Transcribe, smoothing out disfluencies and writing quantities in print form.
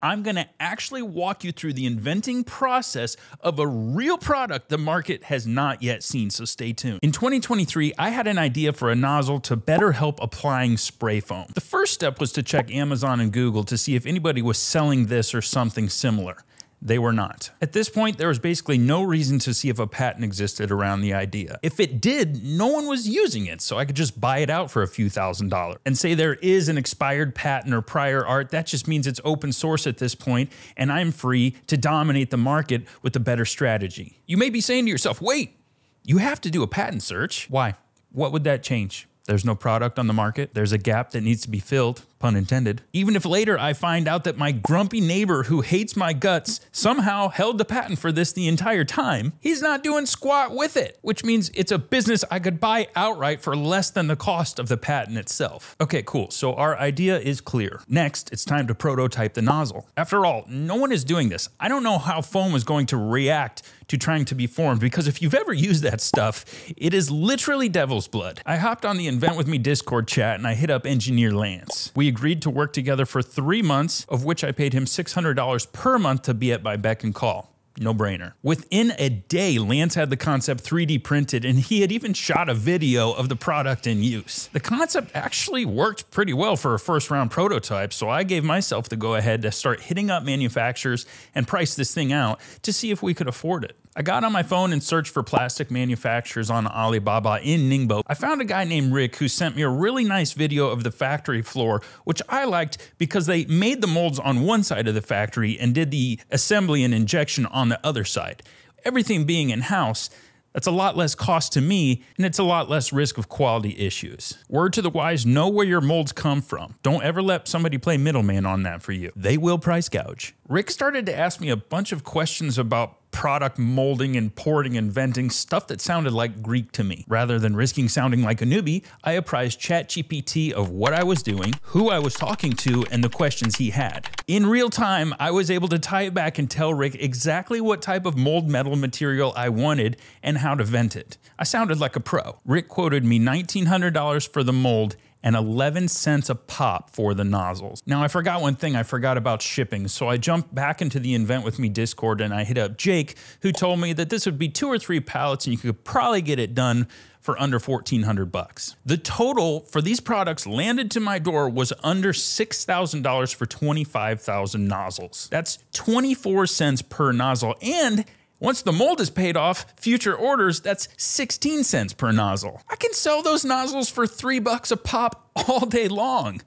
I'm going to actually walk you through the inventing process of a real product the market has not yet seen, so stay tuned. In 2023, I had an idea for a nozzle to better help applying spray foam. The first step was to check Amazon and Google to see if anybody was selling this or something similar. They were not. At this point, there was basically no reason to see if a patent existed around the idea. If it did, no one was using it, so I could just buy it out for a few $1,000s. And say there is an expired patent or prior art, that just means it's open source at this point, and I'm free to dominate the market with a better strategy. You may be saying to yourself, wait, you have to do a patent search. Why? What would that change? There's no product on the market. There's a gap that needs to be filled, pun intended. Even if later I find out that my grumpy neighbor who hates my guts somehow held the patent for this the entire time, he's not doing squat with it, which means it's a business I could buy outright for less than the cost of the patent itself. Okay, cool. So our idea is clear. Next, it's time to prototype the nozzle. After all, no one is doing this. I don't know how foam is going to react to trying to be formed, because if you've ever used that stuff, it is literally devil's blood. I hopped on the Invent With Me Discord chat and I hit up engineer Lance. We agreed to work together for 3 months, of which I paid him $600 per month to be at my beck and call. No brainer. Within a day, Lance had the concept 3D printed and he had even shot a video of the product in use. The concept actually worked pretty well for a first round prototype, so I gave myself the go ahead to start hitting up manufacturers and price this thing out to see if we could afford it. I got on my phone and searched for plastic manufacturers on Alibaba in Ningbo. I found a guy named Rick who sent me a really nice video of the factory floor, which I liked because they made the molds on one side of the factory and did the assembly and injection on the other side. Everything being in-house, that's a lot less cost to me, and it's a lot less risk of quality issues. Word to the wise, know where your molds come from. Don't ever let somebody play middleman on that for you. They will price gouge. Rick started to ask me a bunch of questions about product molding and porting and venting, stuff that sounded like Greek to me. Rather than risking sounding like a newbie, I apprised ChatGPT of what I was doing, who I was talking to, and the questions he had. In real time, I was able to tie it back and tell Rick exactly what type of mold metal material I wanted and how to vent it. I sounded like a pro. Rick quoted me $1,900 for the mold and 11 cents a pop for the nozzles. Now, I forgot one thing. I forgot about shipping, so I jumped back into the Invent With Me Discord and I hit up Jake, who told me that this would be 2 or 3 pallets and you could probably get it done for under $1,400. The total for these products landed to my door was under $6,000 for 25,000 nozzles. That's 24 cents per nozzle, and once the mold is paid off, future orders, that's 16 cents per nozzle. I can sell those nozzles for $3 a pop all day long.